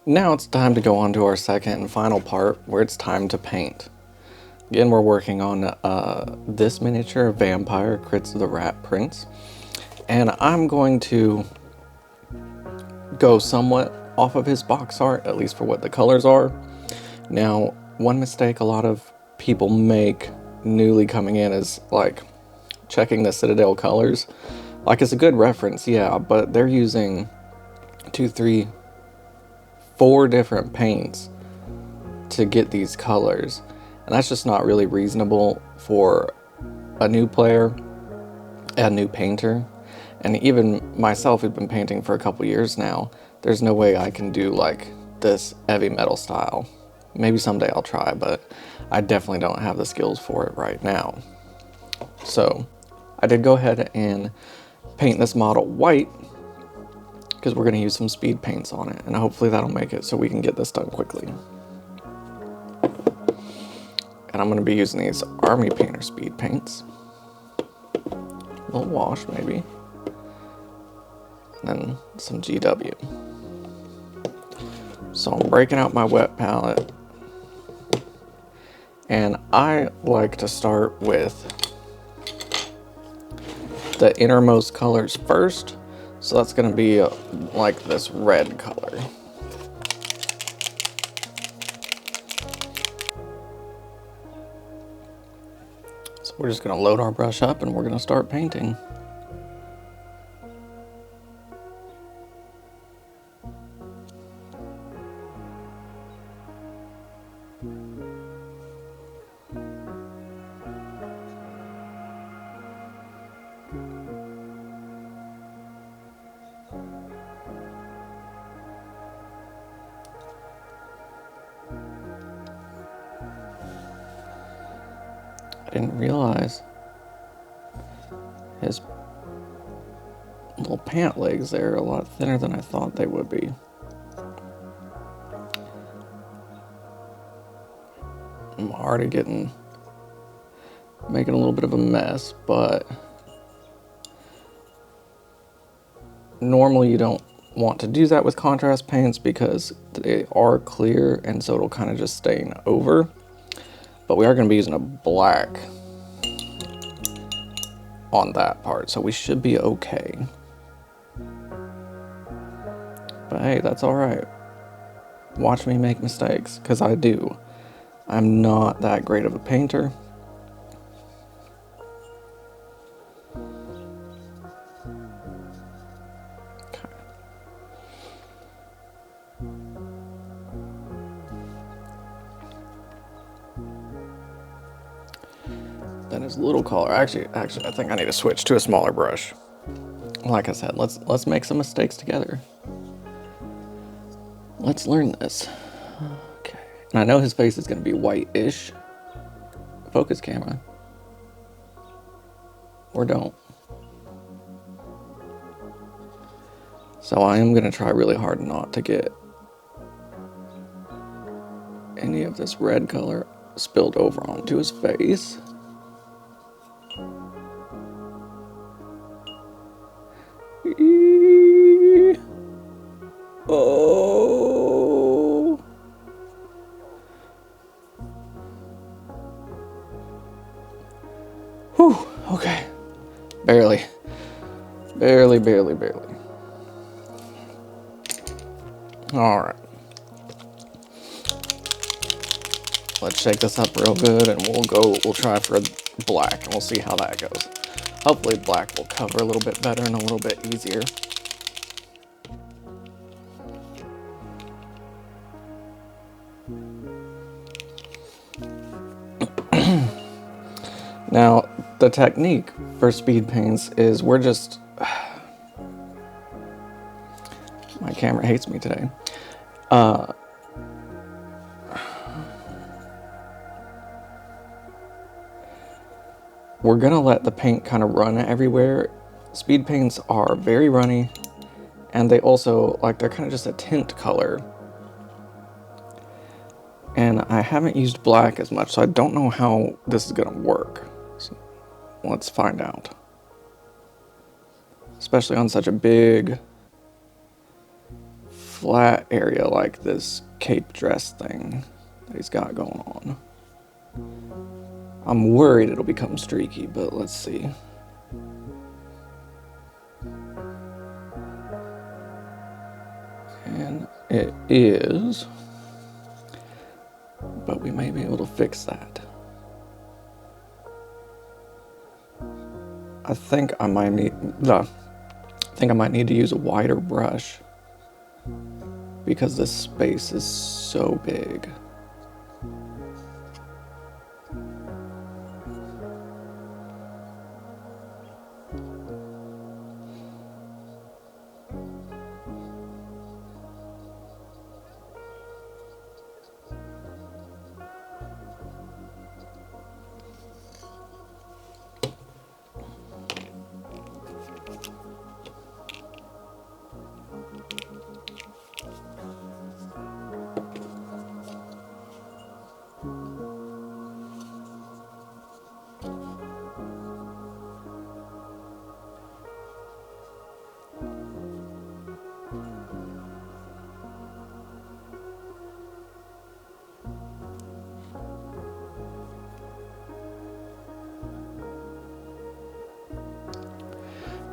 Now it's time to go on to our second and final part, where it's time to paint. Again, we're working on this miniature vampire, Crits the Rat Prince. And I'm going to go somewhat off of his box art, at least for what the colors are. Now, one mistake a lot of people make newly coming in is like checking the Citadel colors. Like, it's a good reference, yeah, but they're using 2, 3, 4 different paints to get these colors, and that's just not really reasonable for a new player, a new painter. And even myself, who've been painting for a couple years now, there's no way I can do like this heavy metal style. Maybe someday I'll try, but I definitely don't have the skills for it right now. So I did go ahead and paint this model white, because we're going to use some speed paints on it, and hopefully that'll make it so we can get this done quickly. And I'm going to be using these Army Painter speed paints. A little wash maybe. And then some GW. So I'm breaking out my wet palette. And I like to start with the innermost colors first. So that's going to be like this red color. So we're just going to load our brush up and we're going to start painting. I didn't realize his little pant legs there are a lot thinner than I thought they would be. I'm already making a little bit of a mess, but normally you don't want to do that with contrast paints because they are clear and so it'll kind of just stain over. But we are going to be using a black on that part, so we should be okay. But hey, that's alright. Watch me make mistakes, because I do. I'm not that great of a painter. Okay. That is a little color. Actually, I think I need to switch to a smaller brush. Like I said, let's make some mistakes together. Let's learn this. Okay. And I know his face is going to be white-ish. Focus camera. Or don't. So I am going to try really hard not to get any of this red color spilled over onto his face. Oh. Whew, okay. Barely. Alright. Let's shake this up real good and we'll try for black and we'll see how that goes. Hopefully black will cover a little bit better and a little bit easier. Now, the technique for speed paints is we're just... My camera hates me today. We're gonna let the paint kind of run everywhere. Speed paints are very runny, and they also, like, they're kind of just a tint color. And I haven't used black as much, so I don't know how this is gonna work. So let's find out. Especially on such a big flat area like this cape dress thing that he's got going on. I'm worried it'll become streaky, but let's see. And it is, but we may be able to fix that. I think I might need to use a wider brush because this space is so big.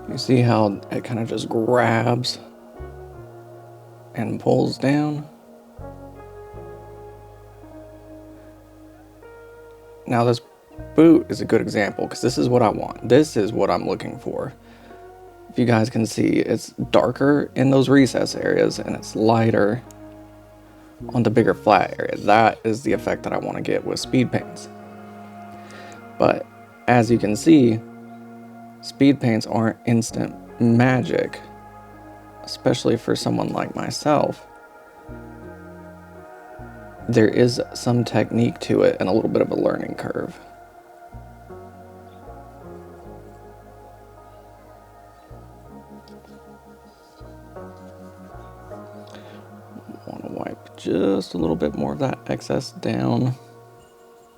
You see how it kind of just grabs and pulls down? Now this boot is a good example because this is what I want. This is what I'm looking for. If you guys can see, it's darker in those recess areas and it's lighter on the bigger flat area. That is the effect that I want to get with speed paints. But as you can see, speed paints aren't instant magic, especially for someone like myself. There is some technique to it and a little bit of a learning curve. Want to wipe just a little bit more of that excess down.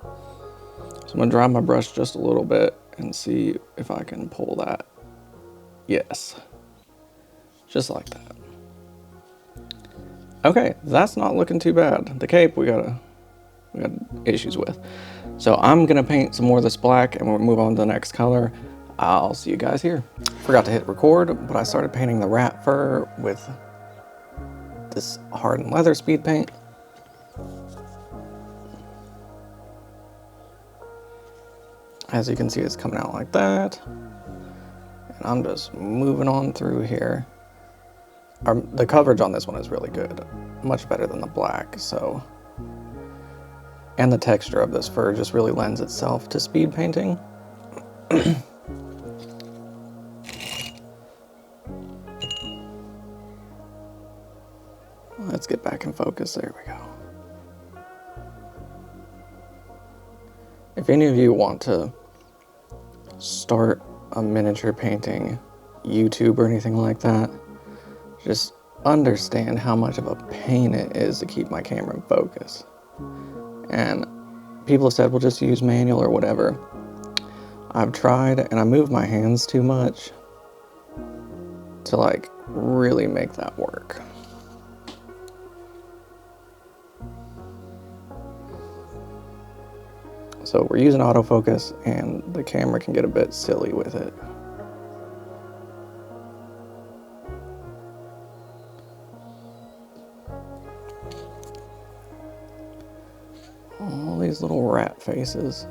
So I'm going to dry my brush just a little bit and see if I can pull that. Yes. Just like that. Okay, that's not looking too bad. The cape we got issues with. So I'm gonna paint some more of this black and we'll move on to the next color. I'll see you guys here. Forgot to hit record, but I started painting the rat fur with this hardened leather speed paint. As you can see, it's coming out like that. And I'm just moving on through here. The coverage on this one is really good. Much better than the black, so. And the texture of this fur just really lends itself to speed painting. Let's get back in focus. There we go. If any of you want to start a miniature painting YouTube or anything like that, just understand how much of a pain it is to keep my camera in focus. And people have said, well, just use manual or whatever. I've tried and I move my hands too much to like really make that work. So we're using autofocus and the camera can get a bit silly with it. All these little rat faces.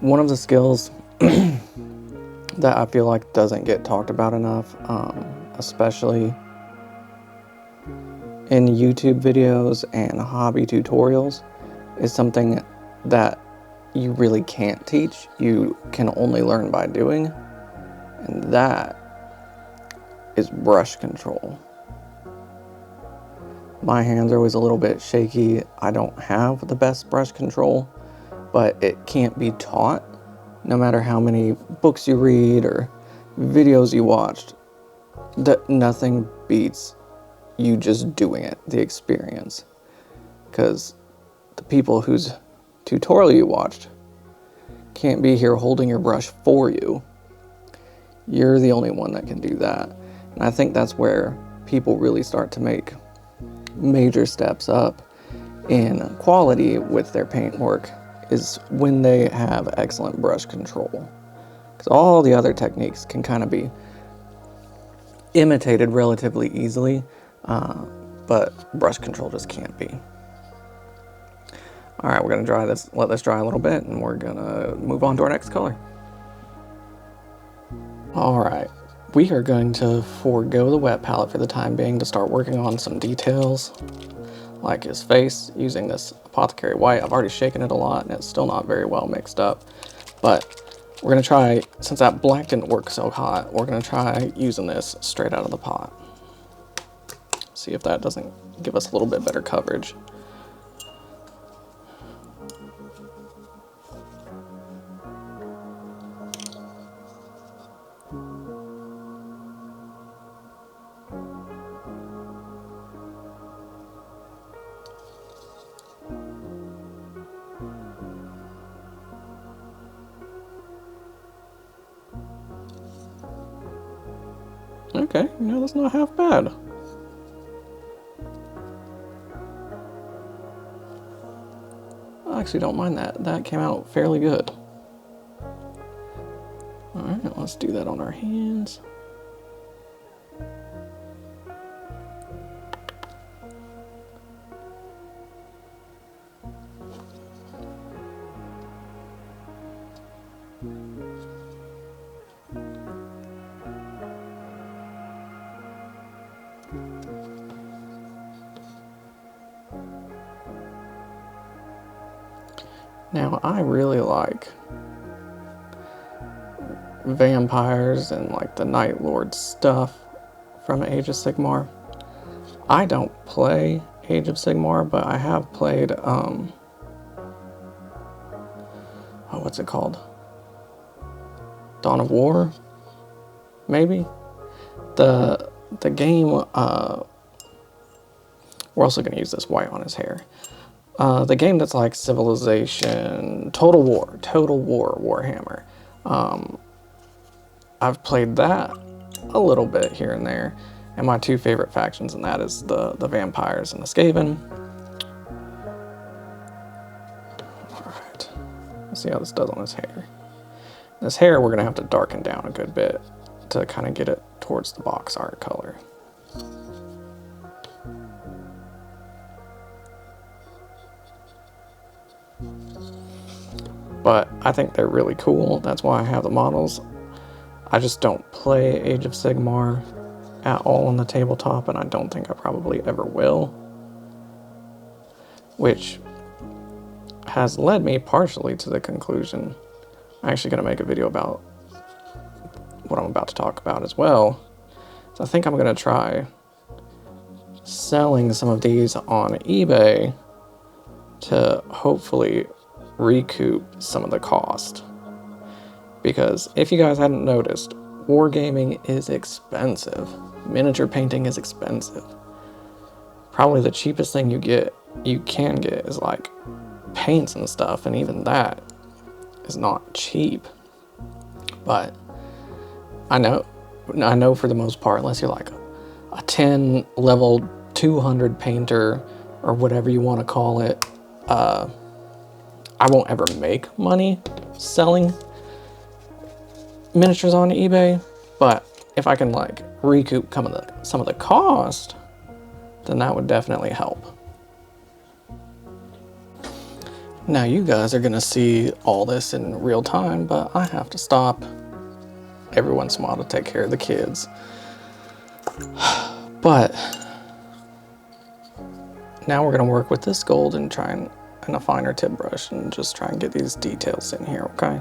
One of the skills that I feel like doesn't get talked about enough, especially in YouTube videos and hobby tutorials, is something that you really can't teach. You can only learn by doing, and that is brush control. My hands are always a little bit shaky. I don't have the best brush control, but it can't be taught. No matter how many books you read or videos you watched, that nothing beats you just doing it, the experience. Because the people whose tutorial you watched can't be here holding your brush for you. You're the only one that can do that. And I think that's where people really start to make major steps up in quality with their paintwork, is when they have excellent brush control. Because all the other techniques can kind of be imitated relatively easily, but brush control just can't be. All right, we're gonna let this dry a little bit, and we're gonna move on to our next color. All right, we are going to forego the wet palette for the time being to start working on some details, like his face, using this Apothecary White. I've already shaken it a lot, and it's still not very well mixed up, but we're gonna try, since that black didn't work so hot, we're gonna try using this straight out of the pot. See if that doesn't give us a little bit better coverage. Okay, no, that's not half bad. I actually don't mind that. That came out fairly good. Alright, let's do that on our hands. Now, I really like vampires and like the Night Lord stuff from Age of Sigmar. I don't play Age of Sigmar, but I have played, oh, what's it called? Dawn of War? Maybe? The game, we're also going to use this white on his hair. The game that's like Civilization, Total War Warhammer. I've played that a little bit here and there, and my two favorite factions in that is the vampires and the Skaven. Alright, let's see how this does on his hair. This hair we're gonna have to darken down a good bit to kind of get it towards the box art color. But I think they're really cool. That's why I have the models. I just don't play Age of Sigmar at all on the tabletop, and I don't think I probably ever will. Which has led me partially to the conclusion. I'm actually going to make a video about what I'm about to talk about as well. So I think I'm going to try selling some of these on eBay to hopefully recoup some of the cost. Because if you guys hadn't noticed, wargaming is expensive. Miniature painting is expensive. Probably the cheapest thing you can get is like paints and stuff, and even that is not cheap. But I know for the most part, unless you're like a 10 level 200 painter or whatever you want to call it, I won't ever make money selling miniatures on eBay, but if I can like recoup some of the cost, then that would definitely help. Now you guys are gonna see all this in real time, but I have to stop every once in a while to take care of the kids. But now we're gonna work with this gold and a finer tip brush and just try and get these details in here, okay?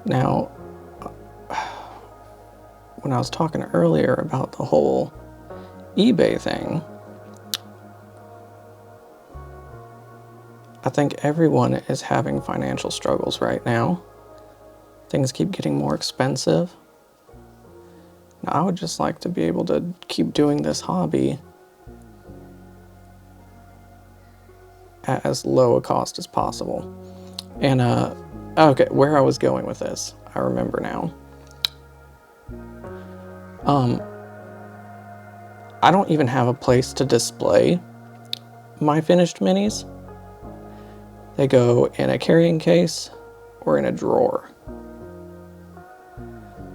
Now, when I was talking earlier about the whole eBay thing, I think everyone is having financial struggles right now. Things keep getting more expensive. Now, I would just like to be able to keep doing this hobby at as low a cost as possible. And, okay, where I was going with this, I remember now. I don't even have a place to display my finished minis. They go in a carrying case or in a drawer.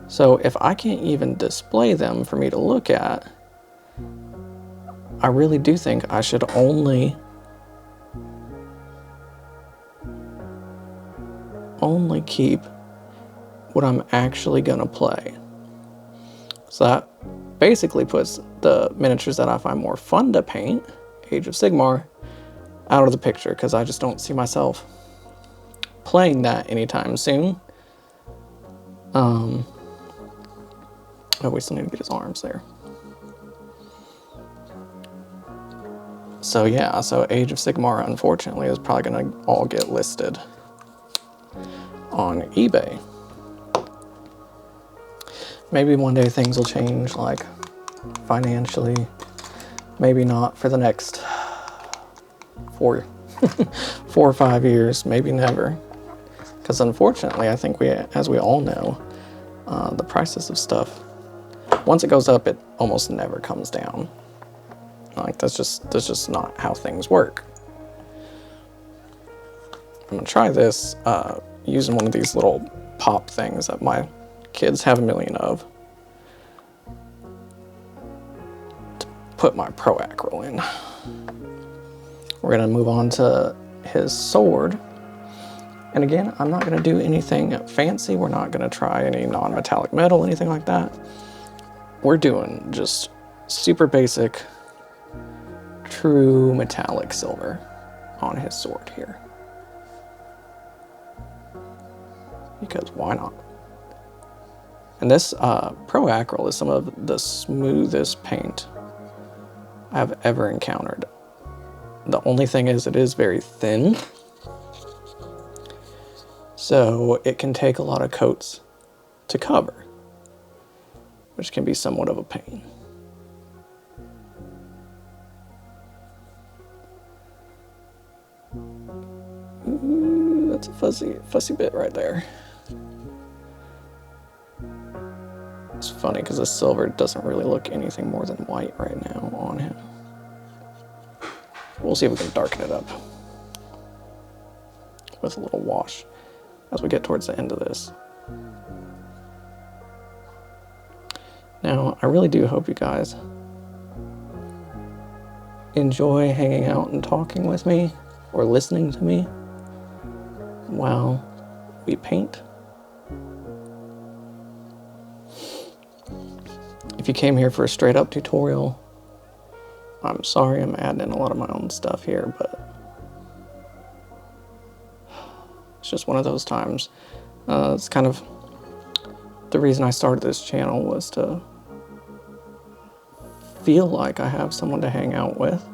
So if I can't even display them for me to look at, I really do think I should only keep what I'm actually gonna play. So that basically puts the miniatures that I find more fun to paint, Age of Sigmar, out of the picture, because I just don't see myself playing that anytime soon. Oh, we still need to get his arms there. So yeah, so Age of Sigmar, unfortunately, is probably gonna all get listed on eBay. Maybe one day things will change, like financially. Maybe not for the next 4 or 5 years, maybe never. Because unfortunately, I think as we all know, the prices of stuff, once it goes up, it almost never comes down. Like that's just not how things work. I'm gonna try this using one of these little pop things that my kids have a million of to put my Pro Acryl in. We're gonna move on to his sword. And again, I'm not gonna do anything fancy. We're not gonna try any non-metallic metal, anything like that. We're doing just super basic, true metallic silver on his sword here. Because why not? And this Pro Acryl is some of the smoothest paint I've ever encountered. The only thing is it is very thin, so it can take a lot of coats to cover, which can be somewhat of a pain. Ooh, that's a fussy bit right there. It's funny because the silver doesn't really look anything more than white right now on him. We'll see if we can darken it up with a little wash as we get towards the end of this. Now, I really do hope you guys enjoy hanging out and talking with me or listening to me while we paint. If you came here for a straight up tutorial, I'm sorry, I'm adding in a lot of my own stuff here, but it's just one of those times. It's kind of the reason I started this channel, was to feel like I have someone to hang out with,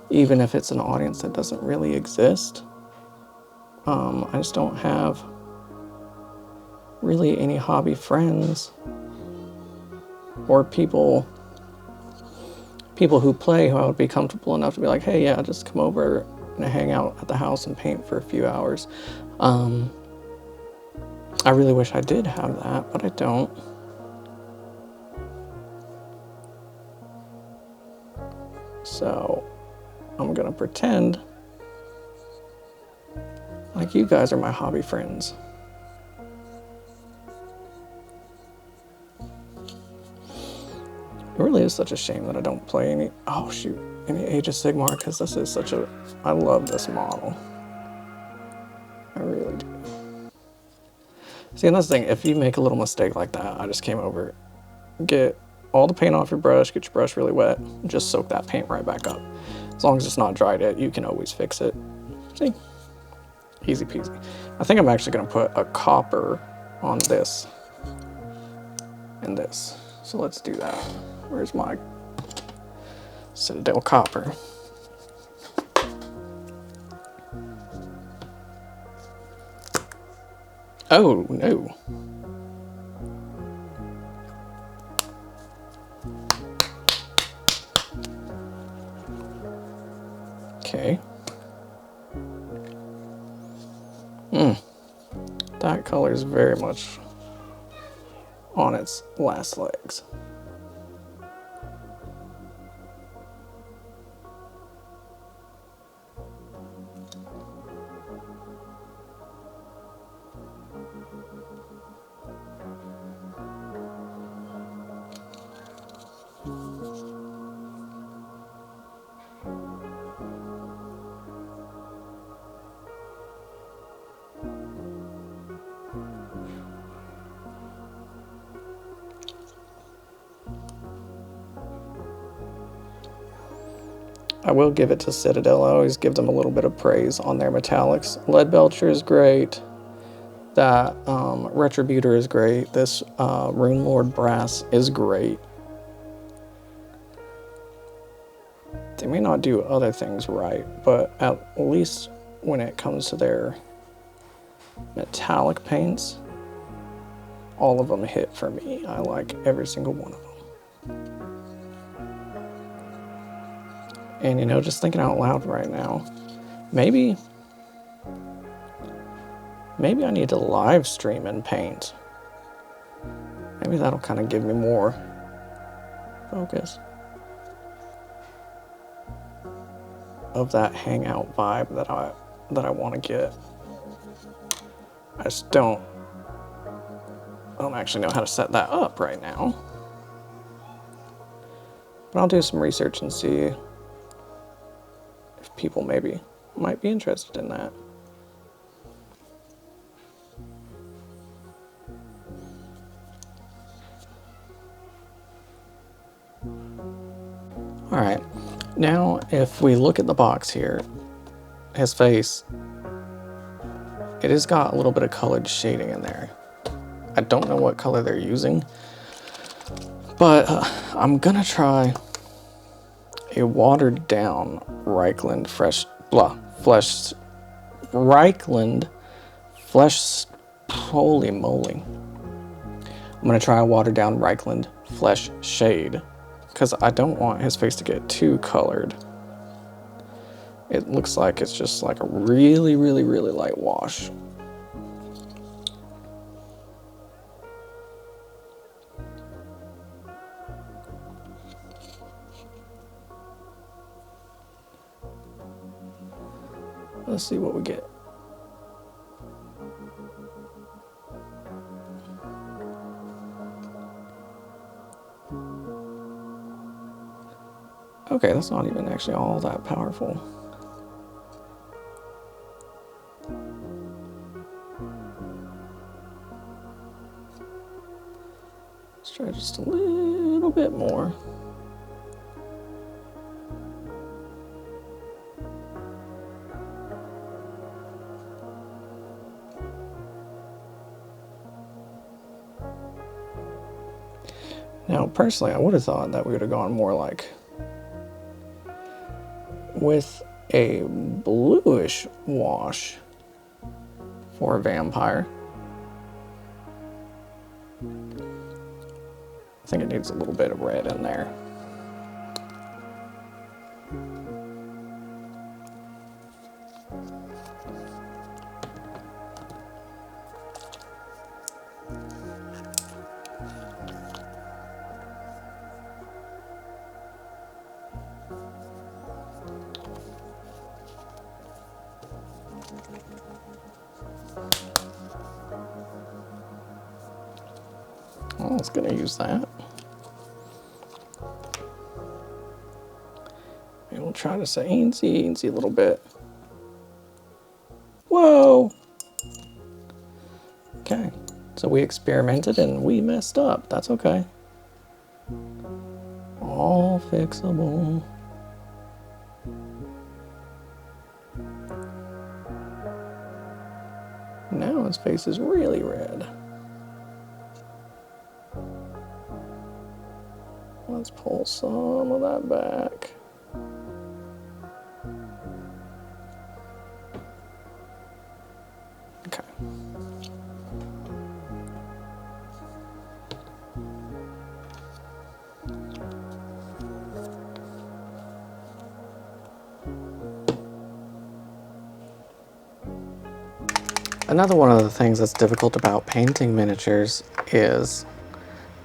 even if it's an audience that doesn't really exist. I just don't have really any hobby friends or people who play who I would be comfortable enough to be like, hey, yeah, just come over and hang out at the house and paint for a few hours. I really wish I did have that, but I don't. So I'm gonna pretend like you guys are my hobby friends. It really is such a shame that I don't play any Age of Sigmar, because this is I love this model. I really do. See, and that's the thing, if you make a little mistake like that, I just came over, get all the paint off your brush, get your brush really wet, and just soak that paint right back up. As long as it's not dried yet, you can always fix it. See? Easy peasy. I think I'm actually gonna put a copper on this and this. So let's do that. Where's my Citadel copper? Oh, no. Okay. That color is very much on its last legs. I will give it to Citadel. I always give them a little bit of praise on their metallics. Leadbelcher is great. That Retributor is great. This Rune Lord Brass is great. They may not do other things right, but at least when it comes to their metallic paints, all of them hit for me. I like every single one of them. And you know, just thinking out loud right now, maybe I need to live stream and paint. Maybe that'll kind of give me more focus of that hangout vibe that I want to get. I just don't actually know how to set that up right now. But I'll do some research and see if people maybe might be interested in that. All right, now if we look at the box here, his face, it has got a little bit of colored shading in there. I don't know what color they're using, but I'm gonna try a watered down Reichland flesh, holy moly. I'm gonna try a watered down Reichland flesh shade, because I don't want his face to get too colored. It looks like it's just like a really, really, really light wash. Let's see what we get. Okay, that's not even actually all that powerful. Let's try just a little bit more. Now, personally, I would have thought that we would have gone more like with a bluish wash for a vampire. I think it needs a little bit of red in there. I was gonna use that. And we'll try to say eensy a little bit. Whoa! Okay, so we experimented and we messed up. That's okay. All fixable. Now his face is really red. Let's pull some of that back. Okay. Another one of the things that's difficult about painting miniatures is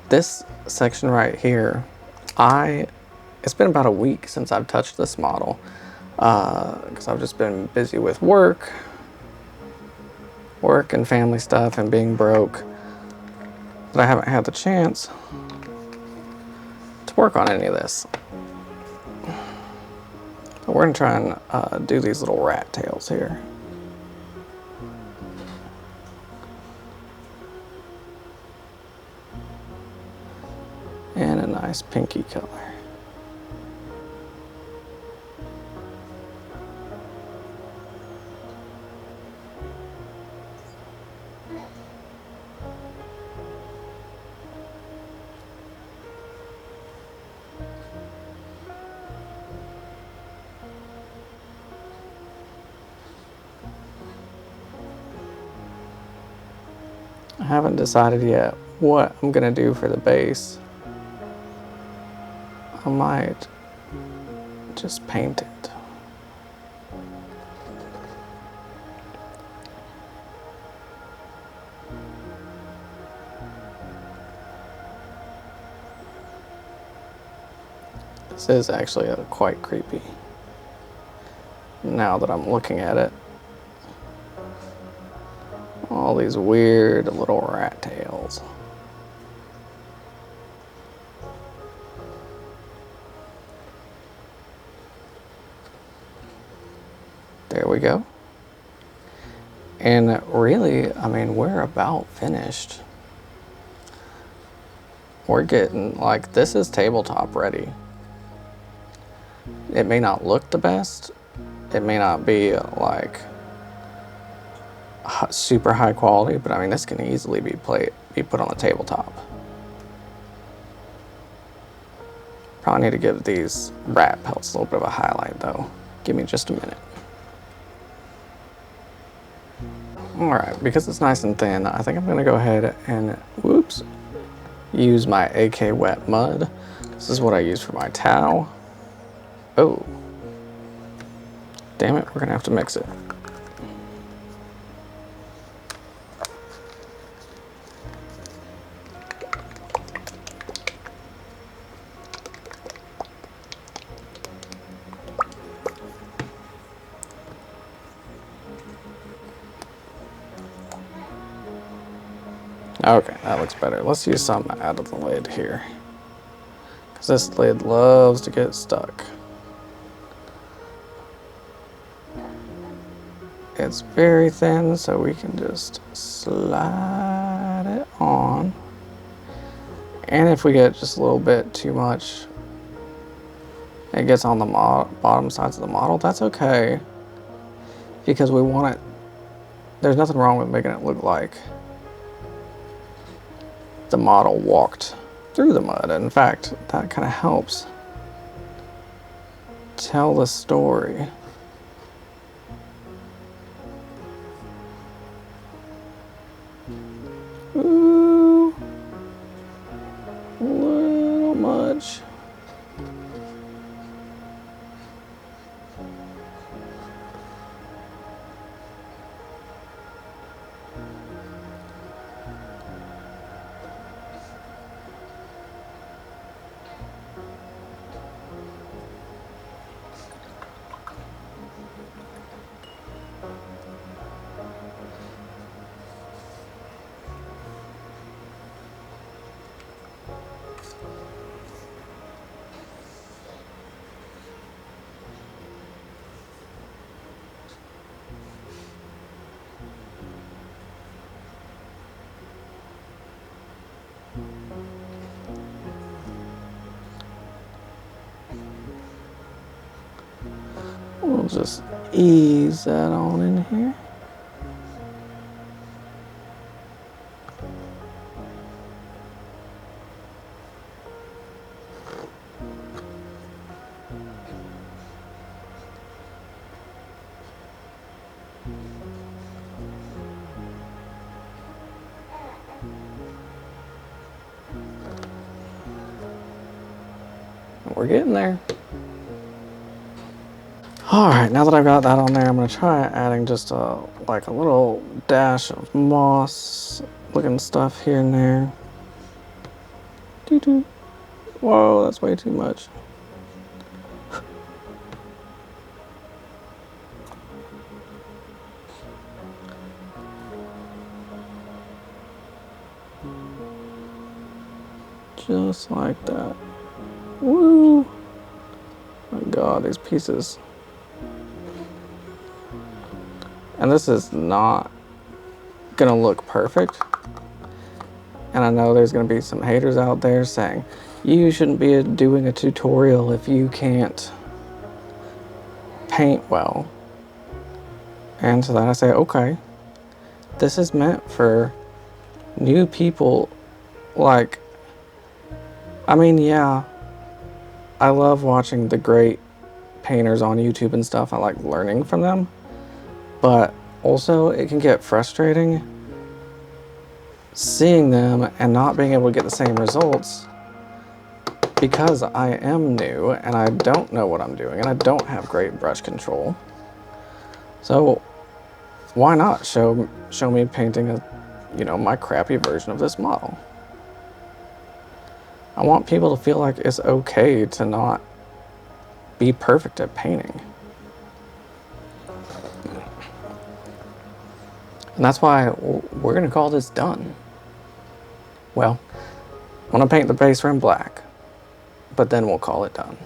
this section right here. It's been about a week since I've touched this model because I've just been busy with work and family stuff and being broke, that I haven't had the chance to work on any of this. But we're gonna try and do these little rat tails here. And a nice pinky color. I haven't decided yet what I'm gonna do for the base. I might just paint it. This is actually quite creepy now that I'm looking at it. All these weird little rat tails. There we go. And really, I mean, we're about finished. We're getting, like, this is tabletop ready. It may not look the best. It may not be like super high quality, but I mean, this can easily be put on the tabletop. Probably need to give these rat pelts a little bit of a highlight though. Give me just a minute. Alright, because it's nice and thin, I think I'm gonna go ahead and, whoops, use my AK wet mud. This is what I use for my towel. Oh. Damn it, we're gonna have to mix it. Okay, that looks better. Let's use some out of the lid here, because this lid loves to get stuck. It's very thin, so we can just slide it on. And if we get just a little bit too much, it gets on the bottom sides of the model, that's okay. Because we want it, there's nothing wrong with making it look like the model walked through the mud. In fact, that kind of helps tell the story. Ooh, a little much. We'll just ease that on in here. We're getting there. Alright, now that I've got that on there, I'm going to try adding just like a little dash of moss looking stuff here and there. Doo-doo. Whoa, that's way too much. Just like that. Woo! My God, these pieces. And this is not gonna look perfect. And I know there's gonna be some haters out there saying, you shouldn't be doing a tutorial if you can't paint well. And to that I say, okay, this is meant for new people. Like, I mean, yeah, I love watching the great painters on YouTube and stuff. I like learning from them. But also, it can get frustrating seeing them and not being able to get the same results because I am new and I don't know what I'm doing and I don't have great brush control. So why not show me painting my crappy version of this model? I want people to feel like it's okay to not be perfect at painting. And that's why we're gonna call this done. Well, I'm gonna paint the base rim black, but then we'll call it done.